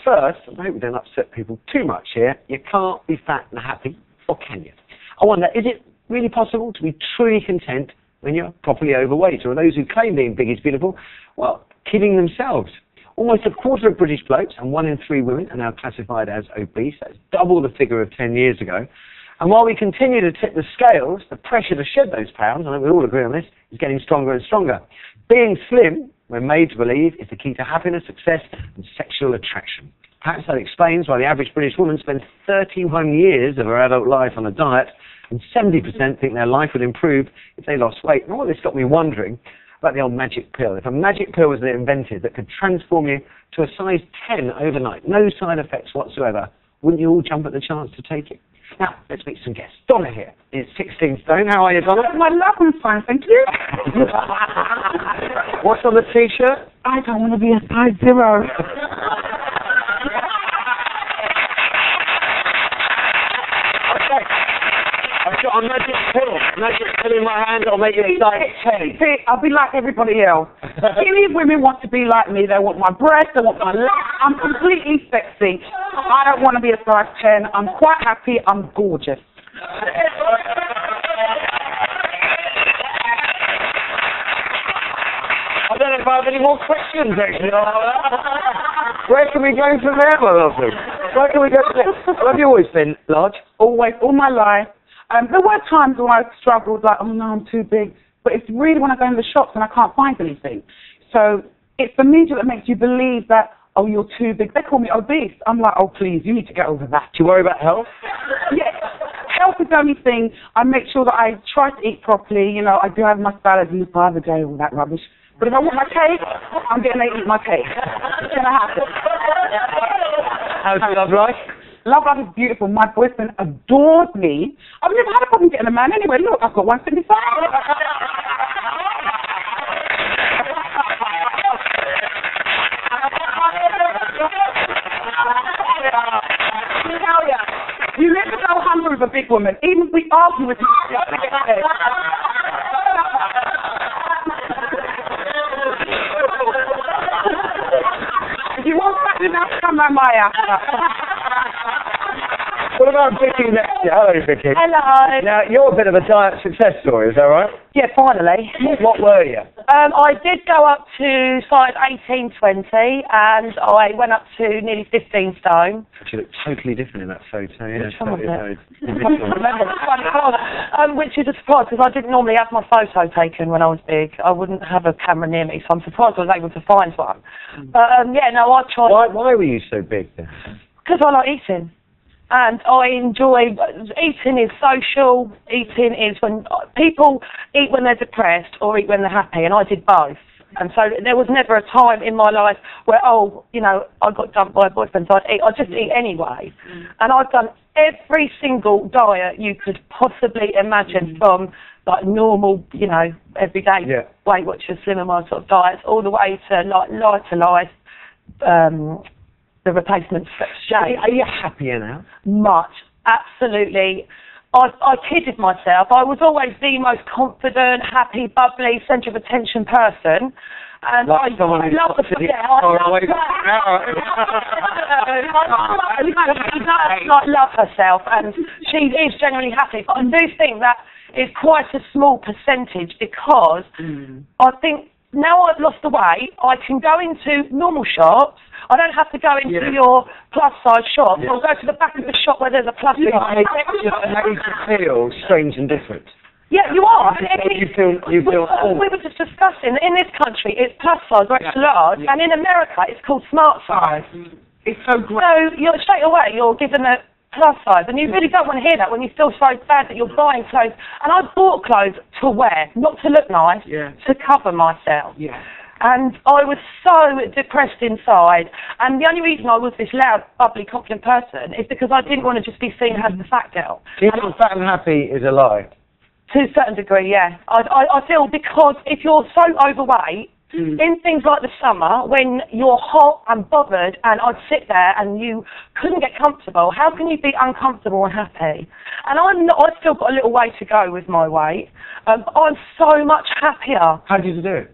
first, I hope we don't upset people too much here, you can't be fat and happy, or can you? I wonder, is it really possible to be truly content when you're properly overweight? Or are those who claim being big is beautiful, well, kidding themselves? Almost a quarter of British blokes and 1 in 3 women are now classified as obese. That's double the figure of 10 years ago. And while we continue to tip the scales, the pressure to shed those pounds, I think we all agree on this, is getting stronger and stronger. Being slim, we're made to believe, is the key to happiness, success and sexual attraction. Perhaps that explains why the average British woman spends 31 years of her adult life on a diet, and 70% think their life would improve if they lost weight. And all this got me wondering about the old magic pill. If a magic pill was invented that could transform you to a size 10 overnight, no side effects whatsoever, wouldn't you all jump at the chance to take it? Now, let's meet some guests. Donna here is 16 stone. How are you, Donna? My love, I'm fine, thank you. What's on the T-shirt? I don't want to be a size 0. Okay. I've got a magic pill in my hand. I'll make you a size 10. See, I'll be like everybody else. Skinny women want to be like me. They want my breasts, they want my legs. I'm completely sexy. I don't want to be a size 10. I'm quite happy. I'm gorgeous. I don't know if I have any more questions, actually. Where can we go from there, my lovely? Where can we go from there? Have you always been large? Always, all my life. There were times when I struggled, like, oh no, I'm too big. But it's really when I go in the shops and I can't find anything. So it's the media that makes you believe that, oh, you're too big. They call me obese. I'm like, oh, please, you need to get over that. Do you worry about health? Yes. Health is the only thing. I make sure that I try to eat properly. You know, I do have my salads and the pie of the day, all that rubbish. But if I want my cake, I'm going to eat my cake. It's going to happen. How's your love life? Love life is beautiful. My boyfriend adores me. I've never had a problem getting a man anyway. Look, I've got 175. You never go hungry with a big woman. Even if we argue with you. If you want fat enough, come round my house. What about Vicky next year? Hello, Vicky. Hello. Now, you're a bit of a diet success story, is that right? Yeah, finally. What were you? I did go up to size 18, 20, and I went up to nearly 15 stone. You look totally different in that photo. Yeah, Which one was it? Totally. Which is a surprise, because I didn't normally have my photo taken when I was big. I wouldn't have a camera near me, so I'm surprised I was able to find one. But, yeah, no, I tried... Why were you so big then? Because I like eating. And I enjoy, eating is social, eating is when people eat when they're depressed or eat when they're happy, and I did both. And so there was never a time in my life where, oh, you know, I got dumped by a boyfriend, so I'd just eat anyway. And I've done every single diet you could possibly imagine, from like normal, you know, everyday Weight Watchers, Slim and Mild sort of diets, all the way to like lighter life, the replacement shake. Are you happier now? Much, absolutely. I kidded myself. I was always the most confident, happy, bubbly, centre of attention person. And like someone who's love the love herself, and she is genuinely happy. But I do think that is quite a small percentage, because I think now I've lost the weight, I can go into normal shops. I don't have to go into your plus-size shop. I'll go to the back of the shop where there's a plus-size. How do you feel strange and different? Yeah, you are. You feel we were just discussing, in this country, it's plus-size or extra large, and in America, it's called smart-size. It's so great. So straight away, you're given a plus-size, and you really don't want to hear that when you feel so bad that you're buying clothes. And I bought clothes to wear, not to look nice, to cover myself. And I was so depressed inside, and the only reason I was this loud, bubbly, confident person is because I didn't want to just be seen as the fat girl. Do you think fat and happy is a lie? To a certain degree, yeah. I feel, because if you're so overweight, in things like the summer, when you're hot and bothered, and I'd sit there and you couldn't get comfortable, how can you be uncomfortable and happy? And I've still got a little way to go with my weight, but I'm so much happier. How did you do it?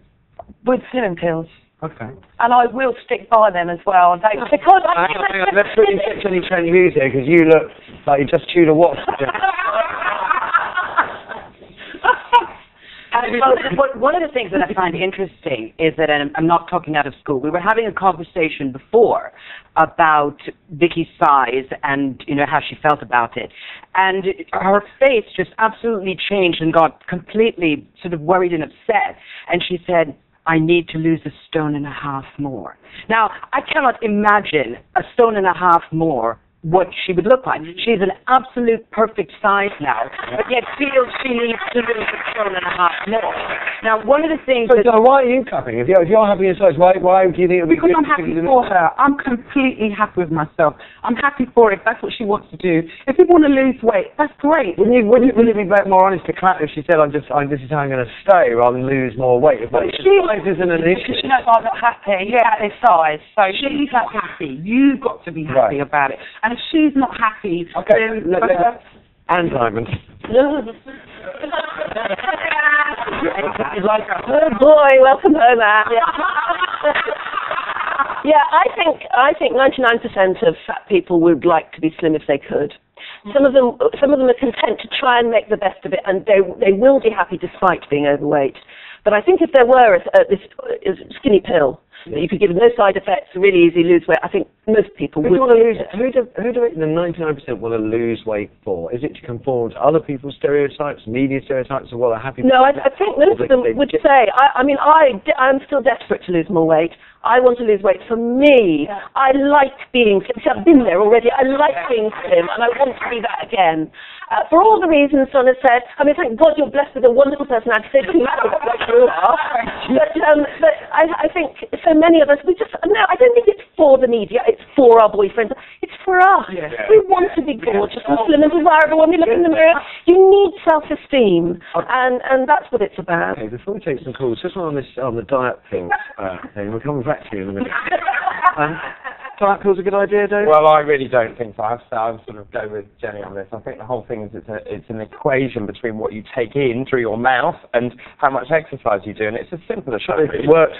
With slimming pills. Okay. And I will stick by them as well. Because Hang on, let's put in any trendy views here, because you look like you just chewed a wasp. One of the things that I find interesting is that, and I'm not talking out of school, we were having a conversation before about Vicky's size and, you know, how she felt about it. And her face just absolutely changed and got completely sort of worried and upset. And she said, I need to lose 1.5 stones more. Now, I cannot imagine 1.5 stones more what she would look like. She's an absolute perfect size now, but yet feels she needs to lose 1.5 stones more. Now, one of the things So, why are you cutting? If you're happy in size, why do you think it would be Because good I'm happy for her. I'm completely happy with myself. I'm happy for it. That's what she wants to do. If you want to lose weight, that's great. Wouldn't it be more honest to Claire if she said, this is how I'm going to stay, rather than lose more weight? But size isn't an issue. She knows I'm not happy at this size. So She's not happy. You've got to be happy about it. And if she's not happy, Okay, then... and Diamond. Oh boy, welcome home, Anne. Yeah, I think 99% of fat people would like to be slim if they could. Some of them are content to try and make the best of it, and they will be happy despite being overweight. But I think if there were this skinny pill that you could give no side effects, really easy lose weight, I think most people would. Who do the 99% want to lose weight for? Is it to conform to other people's stereotypes, media stereotypes, or what are happy? No, I think most of them would say, I'm still desperate to lose more weight. I want to lose weight for me. Yeah. I like being slim. I've been there already. I like being slim, and I want to be that again. For all the reasons Donna said, thank God you're blessed with a wonderful personality. It doesn't matter what you are. But I think so many of us, I don't think it's for the media, it's for our boyfriends. It's for us. Yeah. We want to be gorgeous and slim and desirable when we look in the mirror. You need self-esteem, and that's what it's about. Okay, before we take some calls, just on the diet thing, we're coming back to you in a minute. Diet pill's a good idea, Dave? Well, I really don't think so. I'll sort of go with Jenny on this. I think the whole thing is it's an equation between what you take in through your mouth and how much exercise you do, and it's as simple as that. It works,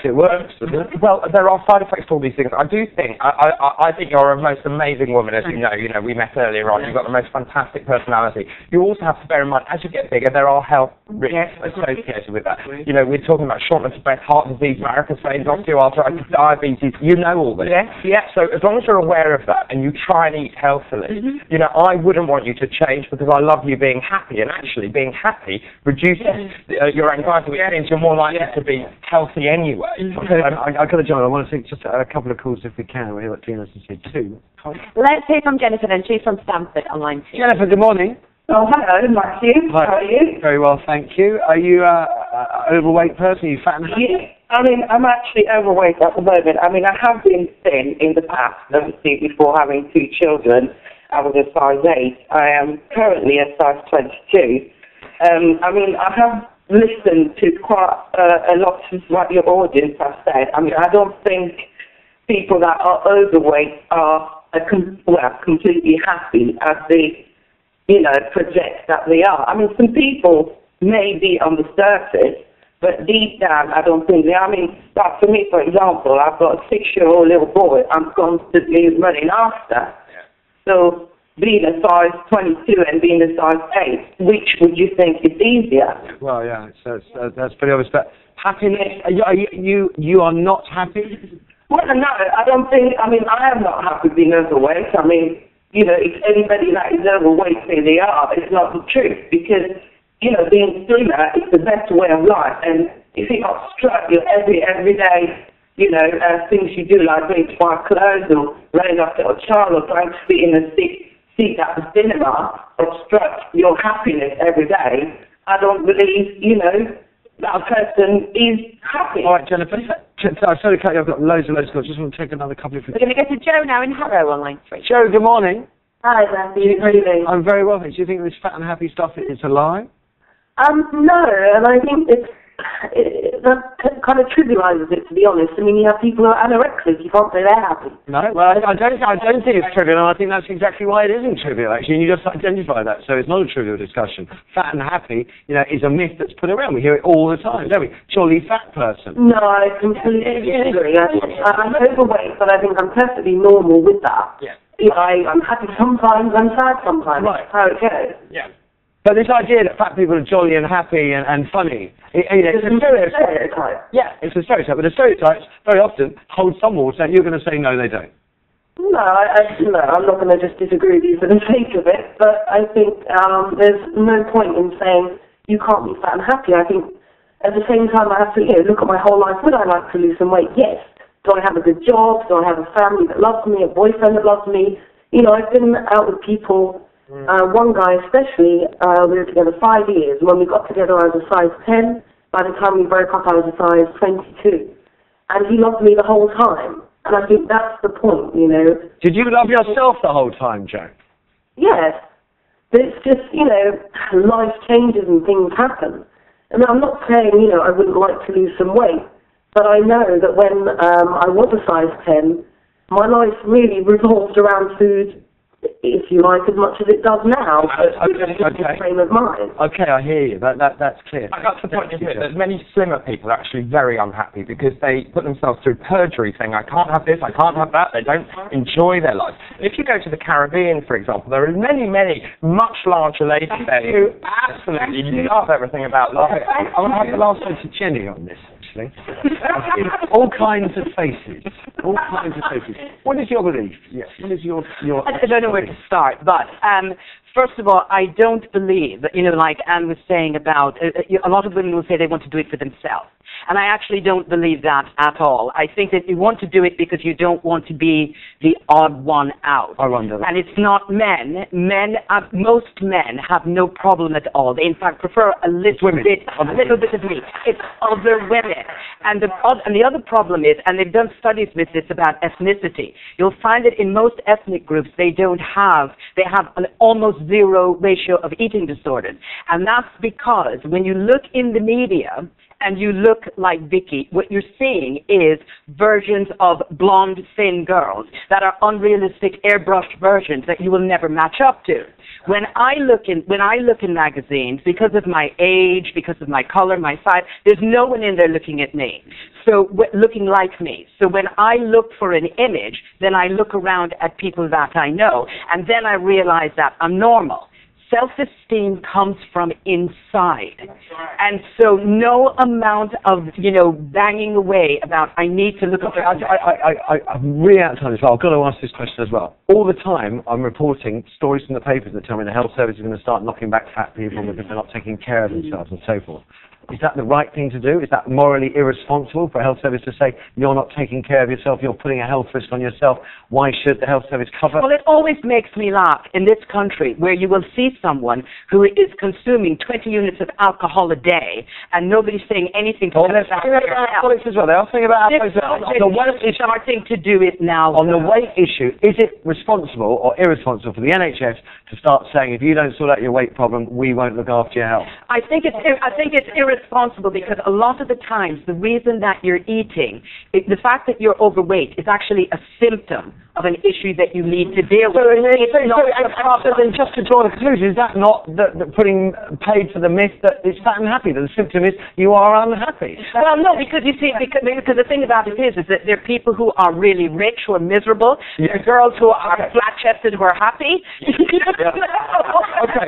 doesn't it? Well, there are side effects to all these things. I do think, I think you're a most amazing woman, as you know. You know, we met earlier on. You've got the most fantastic personality. You also have to bear in mind, as you get bigger, there are health risks associated with that. You know, we're talking about shortness of breath, heart disease, varicose veins, osteoarthritis, diabetes. You know all this. Yeah. So as long as you're aware of that and you try and eat healthily, you know, I wouldn't want you to change because I love you being happy, and actually being happy reduces your anxiety, which means you're more likely to be healthy anyway. Okay, I've got to join. I want to take just a couple of calls if we can. We'll hear what Tina has to say too. Let's hear from Jennifer then. She's from Stamford online too. Jennifer, good morning. Oh, hello, Matthew. Hi. How are you? Very well, thank you. Are you an overweight person? Are you fat and happy? Yeah. I'm actually overweight at the moment. I have been thin in the past, obviously, before having 2 children. I was a size 8. I am currently a size 22. I have listened to quite a lot of what your audience has said. I don't think people that are overweight are completely happy as they, project that they are. Some people may be on the surface, but deep down, I don't think they are. Like for me, for example, I've got a 6-year-old little boy I'm constantly running after. Yeah. So being a size 22 and being a size 8, which would you think is easier? Well, yeah, that's pretty obvious. But happiness, you are not happy? Well, no, I don't think, I am not happy being overweight. If anybody that is overweight say they are, it's not the truth, because being slimmer is the best way of life. And if you're not struck, every day, things you do, like going to buy clothes or running after a child or trying to sit in a seat at the cinema, obstruct your happiness every day, I don't believe, that person is happy. All right, Jennifer. Sorry to cut you. I've got loads of calls. Just want to take another couple of... We're going to go to Joe now in Harrow online 3. Joe, good morning. Hi, Matthew. How are you I'm very well, thanks. Do you think this fat and happy stuff is a lie? No, and I think that kind of trivialises it, to be honest. I mean, you have people who are anorexic, you can't say they're happy. No, well, I don't think it's trivial, and I think that's exactly why it isn't trivial, actually, and you just identify that, so it's not a trivial discussion. Fat and happy, is a myth that's put around. We hear it all the time, don't we? Jolly fat person. No, I completely disagree. I'm overweight, but I think I'm perfectly normal with that. Yeah. I'm happy sometimes, I'm sad sometimes. Right. That's how it goes. Yeah. But this idea that fat people are jolly and happy and funny, it's a stereotype. Yeah, it's a stereotype. But the stereotypes very often hold some water, and you're going to say no, they don't. No, I'm not going to just disagree with you for the sake of it. But I think there's no point in saying you can't be fat and happy. I think at the same time I have to look at my whole life. Would I like to lose some weight? Yes. Do I have a good job? Do I have a family that loves me? A boyfriend that loves me? I've been out with people. One guy especially, we were together 5 years. When we got together, I was a size 10. By the time we broke up, I was a size 22. And he loved me the whole time. And I think that's the point, Did you love yourself the whole time, Jo? Yes. But it's just, life changes and things happen. And I'm not saying, I wouldn't like to lose some weight. But I know that when I was a size 10, my life really revolved around food, if you like, as much as it does now, but okay. Frame of mind. Okay, I hear you. That's clear. I got to the point that many slimmer people are actually very unhappy because they put themselves through perjury saying, I can't have this, I can't have that. They don't enjoy their life. If you go to the Caribbean, for example, there are many, many much larger ladies there who absolutely love everything about life. I want to have the last word to Jenny on this, actually. All kinds of faces. All kinds of faces. What is your belief? Yes. What is your I don't know where to start, but first of all, I don't believe, like Anne was saying about, a lot of women will say they want to do it for themselves. And I actually don't believe that at all. I think that you want to do it because you don't want to be the odd one out. I wonder that. And it's not men. Most men have no problem at all. They, in fact, prefer a little bit of me. It's other women. And the other problem is, and they've done studies with this about ethnicity, you'll find that in most ethnic groups, they have an almost zero ratio of eating disorders. And that's because when you look in the media, and you look like Vicky, what you're seeing is versions of blonde, thin girls that are unrealistic, airbrushed versions that you will never match up to. When I look in magazines, because of my age, because of my color, my size, there's no one in there looking at me, looking like me. So when I look for an image, then I look around at people that I know, and then I realize that I'm normal. Self-esteem comes from inside. And so no amount of, banging away about, I need to look at... I'm really out of time as well. I've got to ask this question as well. All the time, I'm reporting stories from the papers that tell me the health service is going to start knocking back fat people because they're not taking care of themselves and so forth. Is that the right thing to do? Is that morally irresponsible for a health service to say, you're not taking care of yourself, you're putting a health risk on yourself, why should the health service cover? Well, it always makes me laugh in this country where you will see someone who is consuming 20 units of alcohol a day and nobody's saying anything to them about their health. As well. They are saying about starting to do it now. On the weight issue, is it responsible or irresponsible for the NHS to start saying, if you don't sort out your weight problem, we won't look after your health? I think it's irresponsible because a lot of the times the reason that you're eating, the fact that you're overweight is actually a symptom of an issue that you need to deal with. So then just to draw the conclusion, is that not putting paid for the myth that it's fat and happy, that the symptom is you are unhappy? Well, no, because you see, because the thing about it is that there are people who are really rich who are miserable. There are girls who are flat-chested who are happy. Okay,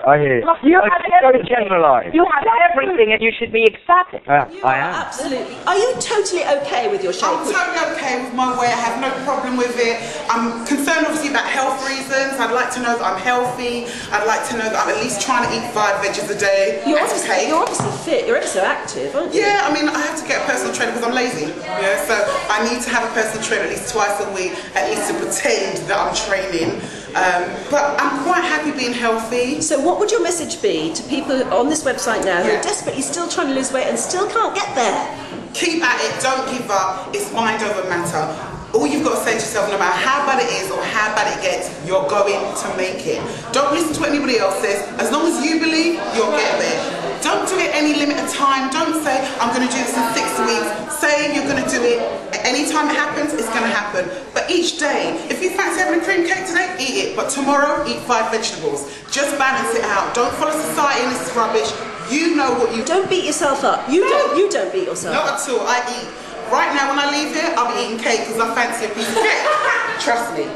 I hear you. You have don't generalise. You have everything and you should be ecstatic. I am. Absolutely. Are you totally okay with your shape? I'm totally okay with my weight. I have no problem with it. I'm concerned obviously about health reasons. I'd like to know that I'm healthy. I'd like to know that I'm at least trying to eat 5 veggies a day. You're obviously fit. You're ever so active, aren't you? Yeah, I mean, I have to get a personal trainer because I'm lazy. Yeah, so I need to have a personal trainer at least twice a week, at least to pretend that I'm training. But I'm quite happy being healthy. So what would your message be to people on this website now who are desperately still trying to lose weight and still can't get there? Keep at it, don't give up, it's mind over matter. All you've got to say to yourself, no matter how bad it is or how bad it gets, you're going to make it. Don't listen to what anybody else says. As long as you believe, you'll get there. Don't do it any limit of time. Don't say, I'm going to do this in 6 weeks. Say you're going to do it any time it happens, it's going to happen. But each day, if you fancy having a cream cake today, eat it. But tomorrow, eat 5 vegetables. Just balance it out. Don't follow society and this is rubbish. You know what you... Don't beat yourself up. You don't beat yourself up. Not at all. I eat. Right now, when I leave here, I'll be eating cake because I fancy a piece of cake. Trust me.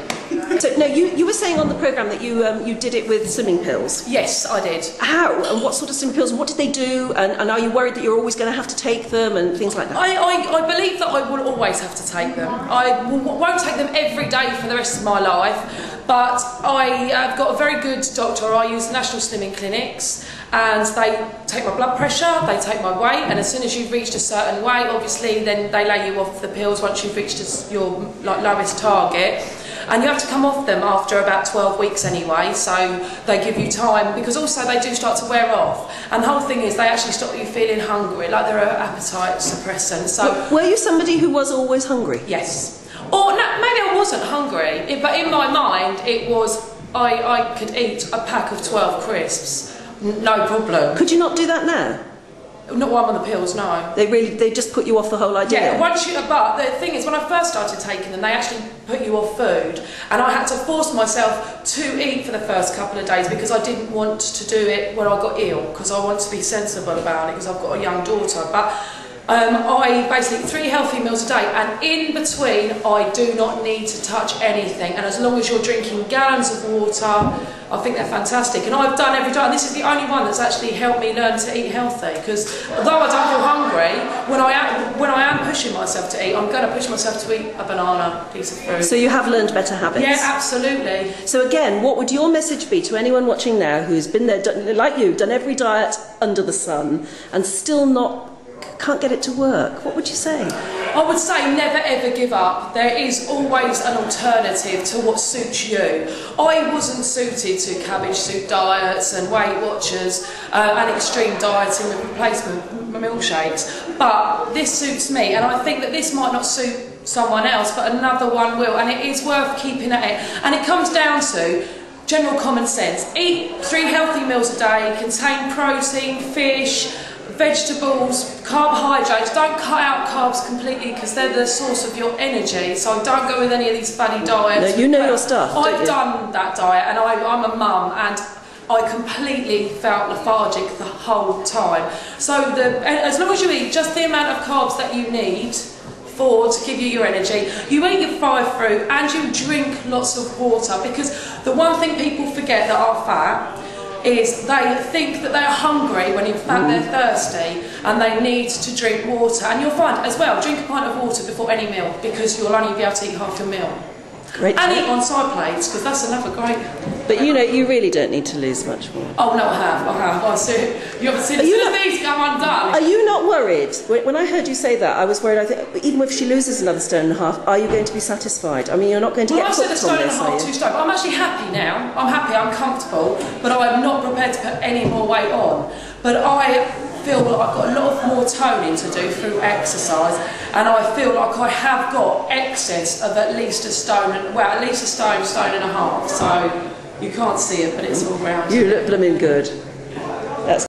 So, no, you were saying on the programme that you did it with slimming pills. Yes, I did. How? And what sort of slimming pills? What did they do? And are you worried that you're always going to have to take them and things like that? I believe that I will always have to take them. I won't take them every day for the rest of my life, but I have got a very good doctor. I use National Slimming Clinics, and they take my blood pressure, they take my weight, and as soon as you've reached a certain weight, obviously, then they lay you off the pills once you've reached your lowest target. And you have to come off them after about 12 weeks anyway, so they give you time, because also they do start to wear off. And the whole thing is they actually stop you feeling hungry, like they're an appetite suppressant. So, were you somebody who was always hungry? Yes. Or no, maybe I wasn't hungry, but in my mind it was, I could eat a pack of 12 crisps, no problem. Could you not do that now? Not while I'm on the pills, no. They just put you off the whole idea? Yeah, but the thing is, when I first started taking them, they actually put you off food, and I had to force myself to eat for the first couple of days because I didn't want to do it when I got ill, because I want to be sensible about it, because I've got a young daughter. But I basically eat 3 healthy meals a day, and in between I do not need to touch anything, and as long as you're drinking gallons of water, I think they're fantastic. And I've done every day, and this is the only one that's actually helped me learn to eat healthy, because although I don't feel hungry, when I am pushing myself to eat, I'm going to push myself to eat a banana, piece of fruit. So you have learned better habits? Yeah, absolutely. So again, what would your message be to anyone watching now who's been there, like you, done every diet under the sun, and still can't get it to work? What would you say? I would say never ever give up. There is always an alternative to what suits you. I wasn't suited to cabbage soup diets and Weight Watchers and extreme dieting with replacement milkshakes, but this suits me, and I think that this might not suit someone else, but another one will, and it is worth keeping at it. And it comes down to general common sense. Eat 3 healthy meals a day, contain protein, fish, vegetables, carbohydrates. Don't cut out carbs completely because they're the source of your energy, so don't go with any of these fatty diets. No, you know your stuff. I've done that diet, and I'm a mum, and I completely felt lethargic the whole time. So as long as you eat just the amount of carbs that you need to give you your energy, you eat your 5 fruit, and you drink lots of water, because the one thing people forget that are fat is they think that they're hungry when in fact they're thirsty, and they need to drink water. And you'll find as well, drink a pint of water before any meal, because you'll only be able to eat half your meal. Great. And eat on side plates, because that's another great... But you know, you really don't need to lose much more. Oh no, I have. You haven't seen, as soon as these come undone. Are you not worried? When I heard you say that, I was worried. I think even if she loses another stone and a half, are you going to be satisfied? I mean, you're not going to get hooked on this, I said a stone and a half, 2 stone. But I'm actually happy now. I'm happy, I'm comfortable, but I'm not prepared to put any more weight on. But I feel like I've got a lot more toning to do through exercise, and I feel like I have got excess of at least a stone, stone and a half. So you can't see it, but it's all round. You look blooming good.